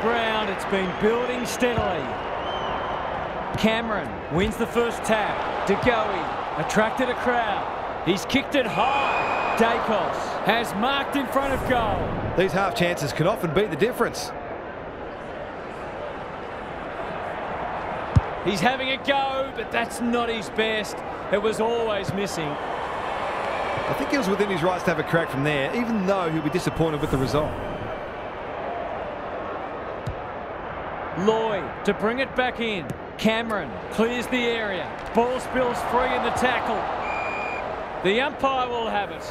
ground. It's been building steadily. Cameron wins the first tap. De Goey attracted a crowd. He's kicked it high. Dacos has marked in front of goal. These half chances can often be the difference. He's having a go, but that's not his best. It was always missing. I think he was within his rights to have a crack from there, even though he'll be disappointed with the result. Lloyd to bring it back in. Cameron clears the area. Ball spills free in the tackle. The umpire will have it.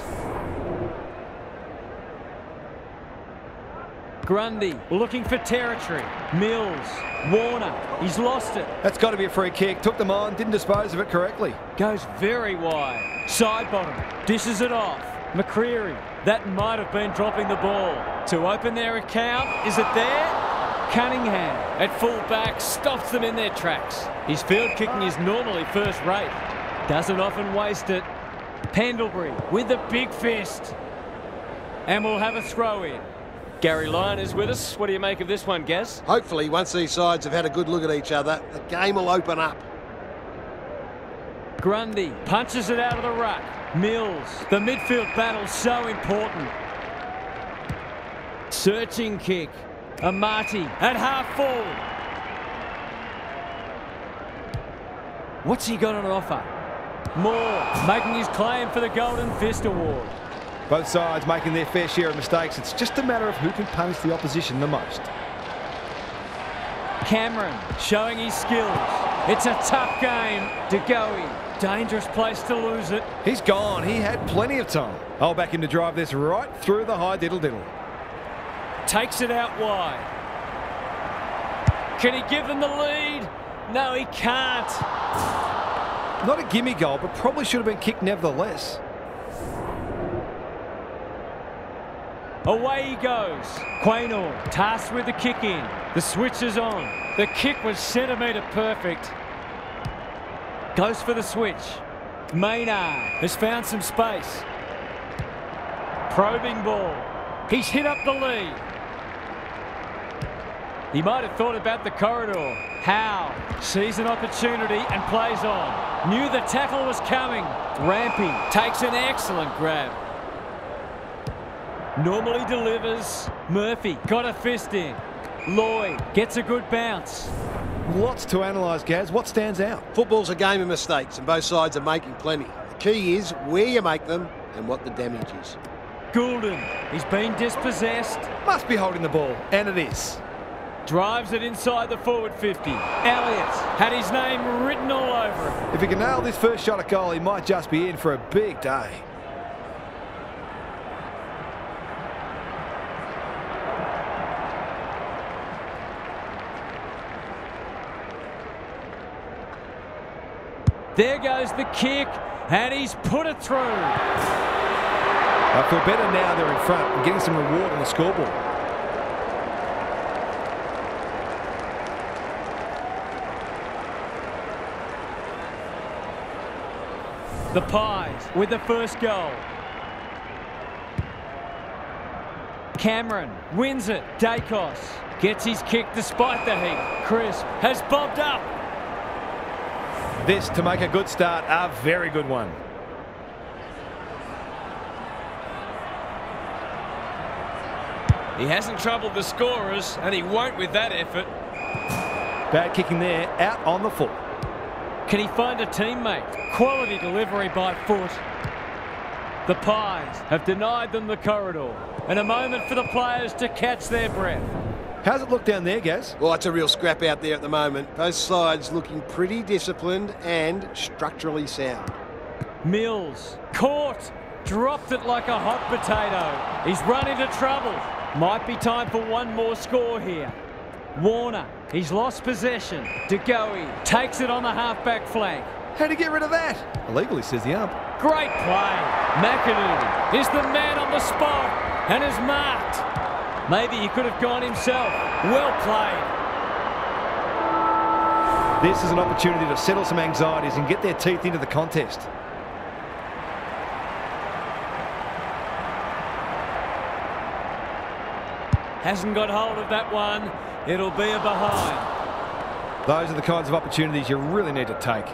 Grundy looking for territory. Mills, Warner, he's lost it. That's got to be a free kick. Took them on, didn't dispose of it correctly. Goes very wide. Side bottom, dishes it off. McCreary, that might have been dropping the ball. To open their account, is it there? Cunningham at full back stops them in their tracks. His field kicking is normally first rate. Doesn't often waste it. Pendlebury with the big fist. And we'll have a throw in. Gary Lyon is with us. What do you make of this one, Gaz? Hopefully, once these sides have had a good look at each other, the game will open up. Grundy punches it out of the ruck. Mills, the midfield battle so important. Searching kick. Amati at half forward. What's he got on offer? Moore making his claim for the Golden Fist Award. Both sides making their fair share of mistakes. It's just a matter of who can punish the opposition the most. Cameron showing his skills. It's a tough game. De Goey, dangerous place to lose it. He's gone. He had plenty of time. I'll back him to drive this right through the high diddle-diddle. Takes it out wide. Can he give them the lead? No, he can't. Not a gimme goal, but probably should have been kicked nevertheless. Away he goes. Quaynor tasked with the kick in. The switch is on. The kick was centimetre perfect. Goes for the switch. Maynard has found some space. Probing ball. He's hit up the lead. He might have thought about the corridor. Howe sees an opportunity and plays on. Knew the tackle was coming. Rampy takes an excellent grab. Normally delivers. Murphy got a fist in. Lloyd gets a good bounce. Lots to analyse, Gaz. What stands out? Football's a game of mistakes and both sides are making plenty. The key is where you make them and what the damage is. Goulden, he's been dispossessed. Must be holding the ball, and it is. Drives it inside the forward 50. Elliott had his name written all over it. If he can nail this first shot at goal, he might just be in for a big day. There goes the kick, and he's put it through. I feel better now they're in front and getting some reward on the scoreboard. The Pies with the first goal. Cameron wins it. Dacos gets his kick despite the heat. Crisp has bobbed up. This, to make a good start, a very good one. He hasn't troubled the scorers, and he won't with that effort. Bad kicking there, out on the foot. Can he find a teammate? Quality delivery by foot. The Pies have denied them the corridor, and a moment for the players to catch their breath. How's it look down there, Gaz? Well, it's a real scrap out there at the moment. Both sides looking pretty disciplined and structurally sound. Mills, caught, dropped it like a hot potato. He's run into trouble. Might be time for one more score here. Warner, he's lost possession. De Goey takes it on the half-back flank. How'd he get rid of that? Illegally, says the ump. Great play. McInerney is the man on the spot and is marked. Maybe he could have gone himself. Well played. This is an opportunity to settle some anxieties and get their teeth into the contest. hasn't got hold of that one. It'll be a behind. Those are the kinds of opportunities you really need to take.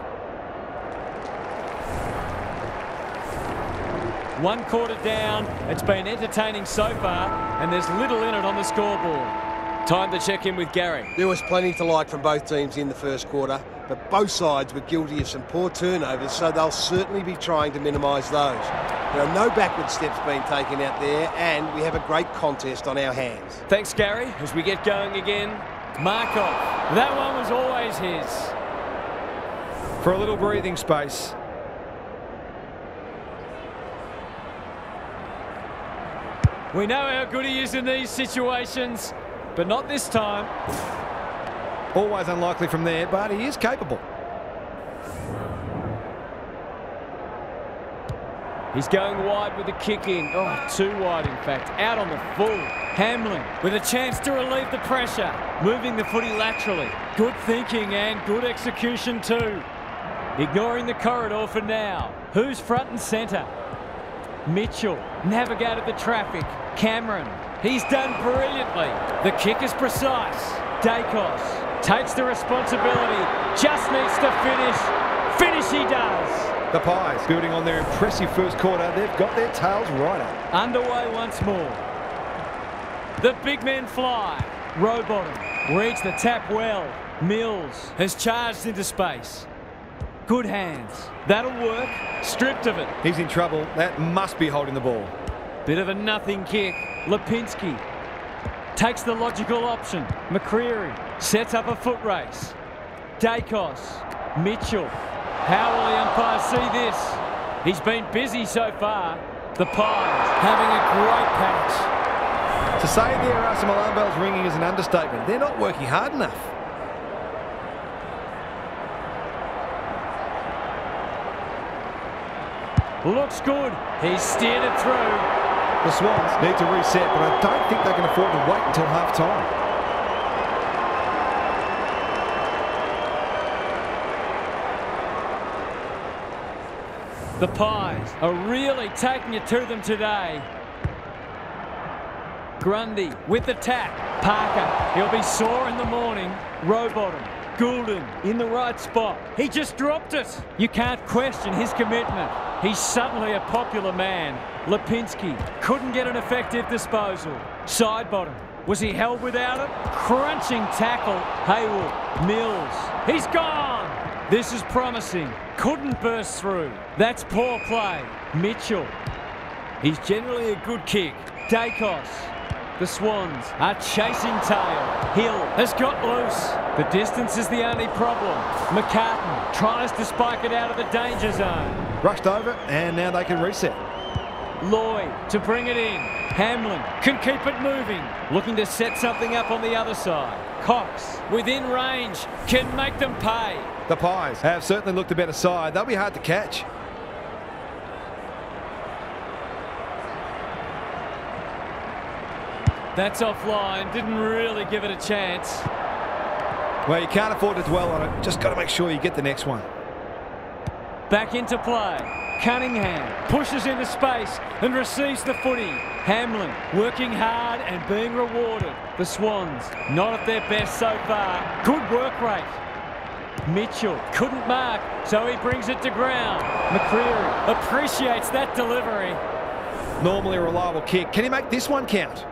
1 quarter down. It's been entertaining so far, and there's little in it on the scoreboard. Time to check in with Gary. There was plenty to like from both teams in the first quarter, but both sides were guilty of some poor turnovers, so they'll certainly be trying to minimise those. There are no backward steps being taken out there, and we have a great contest on our hands. Thanks, Gary. As we get going again, Markov. That one was always his. For a little breathing space. We know how good he is in these situations, but not this time. Always unlikely from there, but he is capable. He's going wide with the kick in. Oh, too wide, in fact. Out on the full. Hamlin with a chance to relieve the pressure. Moving the footy laterally. Good thinking and good execution too. Ignoring the corridor for now. Who's front and centre? Mitchell navigated the traffic. Cameron, he's done brilliantly. The kick is precise. Dacos takes the responsibility. Just needs to finish. Finish he does. The Pies, building on their impressive first quarter, they've got their tails right up. Underway once more. The big men fly. Rowbottom reads the tap well. Mills has charged into space. Good hands. That'll work. Stripped of it. He's in trouble. That must be holding the ball. Bit of a nothing kick. Lipinski takes the logical option. McCreary sets up a foot race. Dacos. Mitchell. How will the umpire see this? He's been busy so far. The Pies having a great patch. To say there are some alarm bells ringing is an understatement. They're not working hard enough. Looks good. He's steered it through. The Swans need to reset, but I don't think they can afford to wait until half-time. The Pies are really taking it to them today. Grundy with the tap. Parker, he'll be sore in the morning. Rowbottom, Goulden in the right spot. He just dropped it. You can't question his commitment. He's suddenly a popular man. Lipinski couldn't get an effective disposal. Sidebottom, was he held without it? Crunching tackle. Haywood, Mills, he's gone. This is promising. Couldn't burst through. That's poor play. Mitchell. He's generally a good kick. Dacos. The Swans are chasing tail. Hill has got loose. The distance is the only problem. McCartan tries to spike it out of the danger zone. Rushed over, and now they can reset. Lloyd to bring it in. Hamlin can keep it moving. Looking to set something up on the other side. Cox, within range, can make them pay. The Pies have certainly looked a better side. They'll be hard to catch. That's offline. Didn't really give it a chance. Well, you can't afford to dwell on it. Just got to make sure you get the next one. Back into play. Cunningham pushes into space and receives the footy. Hamlin working hard and being rewarded. The Swans not at their best so far. Good work rate. Mitchell couldn't mark, so he brings it to ground. McCreary appreciates that delivery. Normally a reliable kick. Can he make this one count?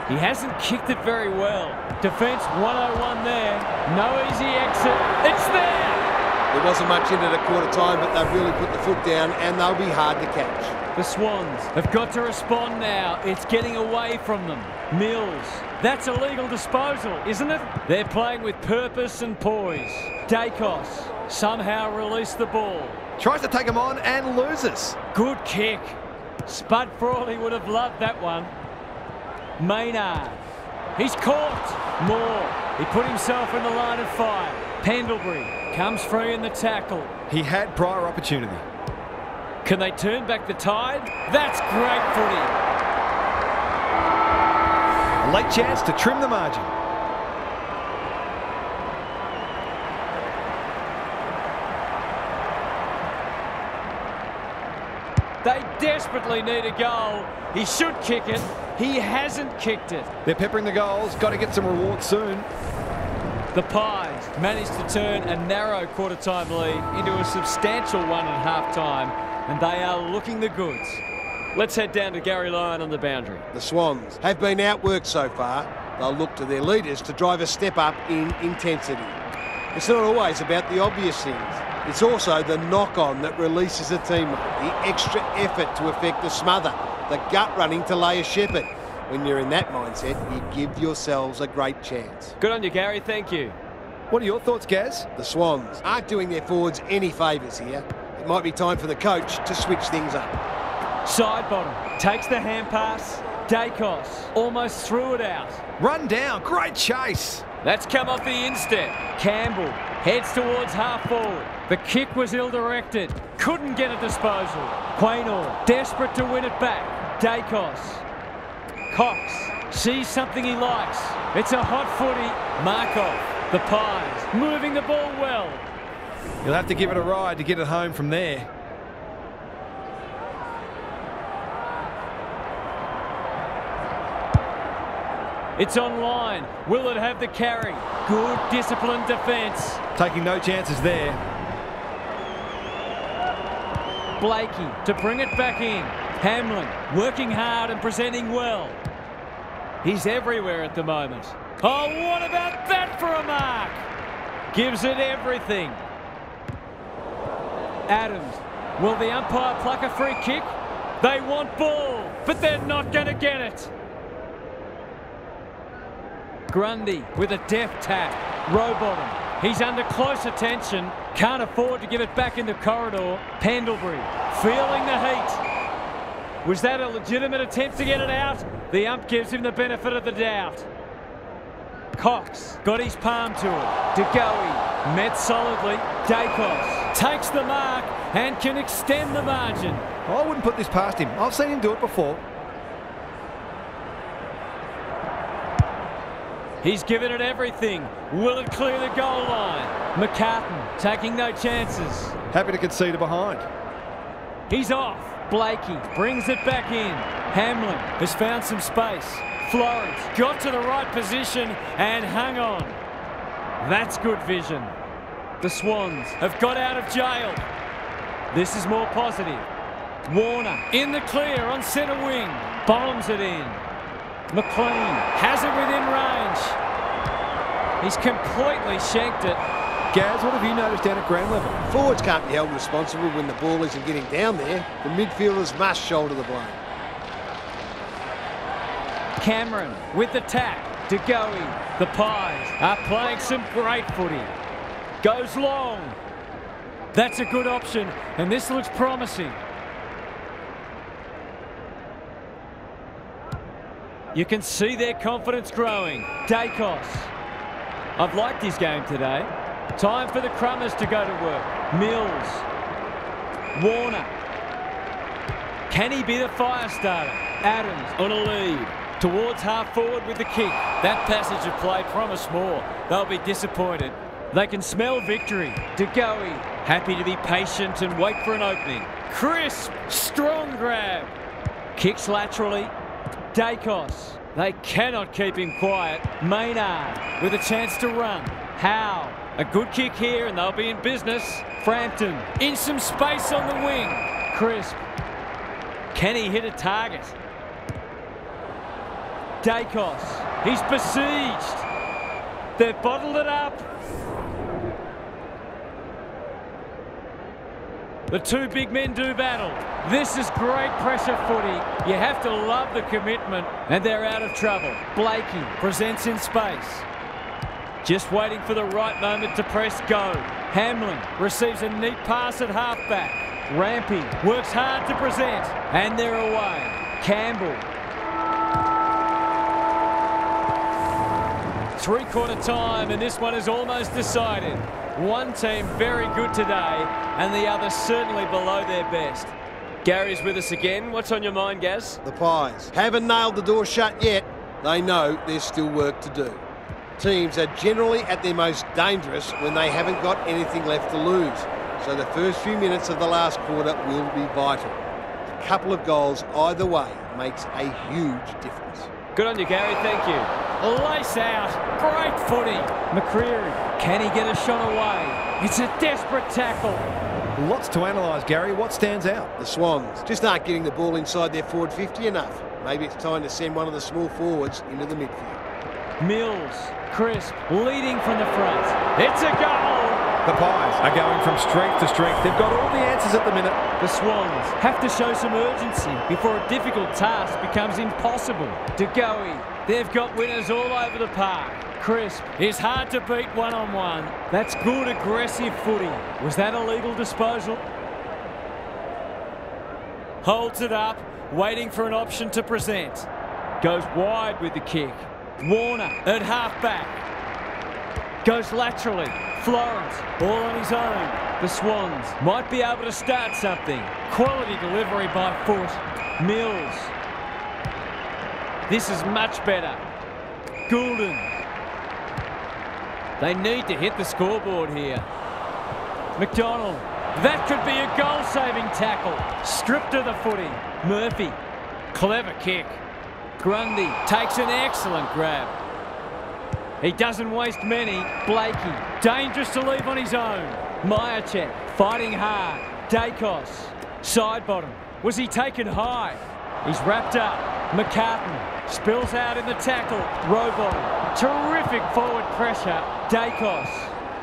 He hasn't kicked it very well. Defence 101 there. No easy exit. It's there! There wasn't much into the quarter time, but they've really put the foot down and they'll be hard to catch. The Swans have got to respond now. It's getting away from them. Mills. That's a legal disposal, isn't it? They're playing with purpose and poise. Dacos somehow released the ball. Tries to take him on and loses. Good kick. Spud Frawley would have loved that one. Maynard. He's caught. Moore. He put himself in the line of fire. Pendlebury comes free in the tackle. He had prior opportunity. Can they turn back the tide? That's great footy. A late chance to trim the margin. They desperately need a goal. He should kick it. He hasn't kicked it. They're peppering the goals. Got to get some rewards soon. The Pies managed to turn a narrow quarter-time lead into a substantial one at half-time, and they are looking the goods. Let's head down to Gary Lyon on the boundary. The Swans have been outworked so far. They'll look to their leaders to drive a step up in intensity. It's not always about the obvious things. It's also the knock-on that releases a teammate, the extra effort to effect a smother, the gut running to lay a shepherd. When you're in that mindset, you give yourselves a great chance. Good on you, Gary. Thank you. What are your thoughts, Gaz? The Swans aren't doing their forwards any favours here. It might be time for the coach to switch things up. Side bottom. Takes the hand pass. Dacos almost threw it out. Run down. Great chase. That's come off the instep. Campbell heads towards half forward. The kick was ill-directed. Couldn't get a disposal. Quaynor desperate to win it back. Dacos. Cox sees something he likes. It's a hot footy. Markov. The Pies moving the ball well. You'll have to give it a ride to get it home from there. It's online. Will it have the carry? Good disciplined defence. Taking no chances there. Blakey to bring it back in. Hamlin working hard and presenting well. He's everywhere at the moment. Oh, what about that for a mark? Gives it everything. Adams. Will the umpire pluck a free kick? They want ball, but they're not going to get it. Grundy with a deft tap. Rowbottom. He's under close attention. Can't afford to give it back in the corridor. Pendlebury feeling the heat. Was that a legitimate attempt to get it out? The ump gives him the benefit of the doubt. Cox got his palm to it. De Goey met solidly. Dacos takes the mark and can extend the margin. I wouldn't put this past him. I've seen him do it before. He's given it everything. Will it clear the goal line? McCartan taking no chances. Happy to concede a behind. He's off. Blakey brings it back in. Hamlin has found some space. Florence got to the right position and hung on. That's good vision. The Swans have got out of jail. This is more positive. Warner in the clear on centre wing. Bombs it in. McLean has it within range. He's completely shanked it. Gaz, what have you noticed down at ground level? Forwards can't be held responsible when the ball isn't getting down there. The midfielders must shoulder the blame. Cameron with the tap. De Goey. The Pies are playing some great footy. Goes long. That's a good option, and this looks promising. You can see their confidence growing. Dacos. I've liked his game today. Time for the Crummers to go to work. Mills. Warner. Can he be the fire starter? Adams on a lead. Towards half forward with the kick. That passage of play promised more. They'll be disappointed. They can smell victory. De Goey happy to be patient and wait for an opening. Crisp. Strong grab. Kicks laterally. Dacos. They cannot keep him quiet. Maynard with a chance to run. Howe. A good kick here and they'll be in business. Frampton in some space on the wing. Crisp. Can he hit a target? Dacos. He's besieged. They've bottled it up. The two big men do battle. This is great pressure footy. You have to love the commitment, and they're out of trouble. Blakey presents in space. Just waiting for the right moment to press go. Hamlin receives a neat pass at halfback. Rampy works hard to present, and they're away. Campbell. Three-quarter time, and this one is almost decided. One team very good today, and the other certainly below their best. Gary's with us again. What's on your mind, Gaz? The Pies haven't nailed the door shut yet. They know there's still work to do. Teams are generally at their most dangerous when they haven't got anything left to lose. So the first few minutes of the last quarter will be vital. The couple of goals either way makes a huge difference. Good on you, Gary. Thank you. Lace out. Great footy. McCreery. Can he get a shot away? It's a desperate tackle. Lots to analyse, Gary. What stands out? The Swans just aren't getting the ball inside their forward 50 enough. Maybe it's time to send one of the small forwards into the midfield. Mills. Crisp. Leading from the front. It's a goal. The Pies are going from strength to strength. They've got all the answers at the minute. The Swans have to show some urgency before a difficult task becomes impossible. De Goey. They've got winners all over the park. Crisp is hard to beat one-on-one. That's good aggressive footy. Was that a legal disposal? Holds it up, waiting for an option to present. Goes wide with the kick. Warner at half-back. Goes laterally. Florence, all on his own. The Swans might be able to start something. Quality delivery by foot. Mills. This is much better. Goulden. They need to hit the scoreboard here. McDonald. That could be a goal-saving tackle. Stripped of the footy. Murphy. Clever kick. Grundy takes an excellent grab. He doesn't waste many. Blakey. Dangerous to leave on his own. Myercheck. Fighting hard. Dacos. Side bottom. Was he taken high? He's wrapped up. McCartan. Spills out in the tackle. Rowbottom. Terrific forward pressure. Dacos.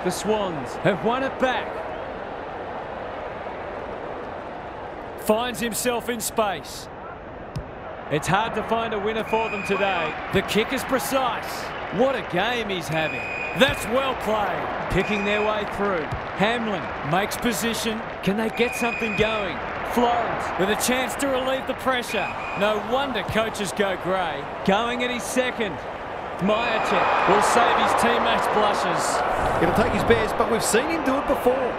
The Swans have won it back. Finds himself in space. It's hard to find a winner for them today. The kick is precise. What a game he's having. That's well played. Picking their way through. Hamlin makes position. Can they get something going? Florence with a chance to relieve the pressure. No wonder coaches go grey. Going at his second. Myercheck will save his teammates' blushes. It'll take his best, but we've seen him do it before.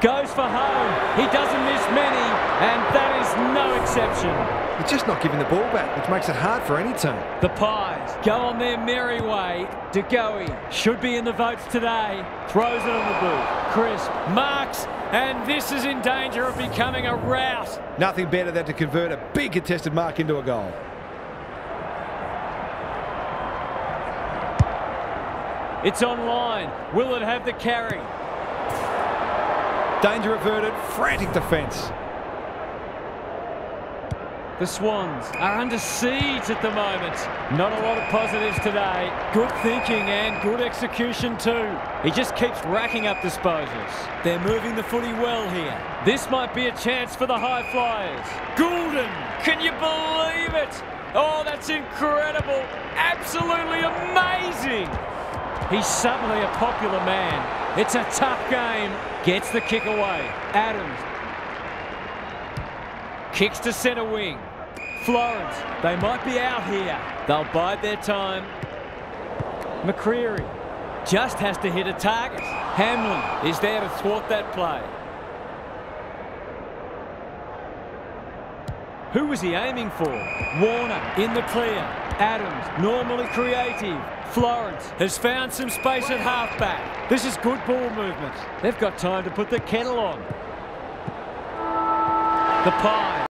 Goes for home. He doesn't miss many, and that is no exception. He's just not giving the ball back, which makes it hard for any team. The Pies go on their merry way. De Goey should be in the votes today. Throws it on the boot. Crisp marks, and this is in danger of becoming a rout. Nothing better than to convert a big contested mark into a goal. It's online. Will it have the carry? Danger averted, frantic defence. The Swans are under siege at the moment. Not a lot of positives today. Good thinking and good execution too. He just keeps racking up disposals. They're moving the footy well here. This might be a chance for the high flyers. Goulden, can you believe it? Oh, that's incredible. Absolutely amazing. He's suddenly a popular man. It's a tough game. Gets the kick away. Adams. Kicks to centre wing. Florence. They might be out here. They'll bide their time. McCreery just has to hit a target. Hamlin is there to thwart that play. Who was he aiming for? Warner in the clear. Adams, normally creative. Florence has found some space at halfback. This is good ball movement. They've got time to put the kettle on. The Pies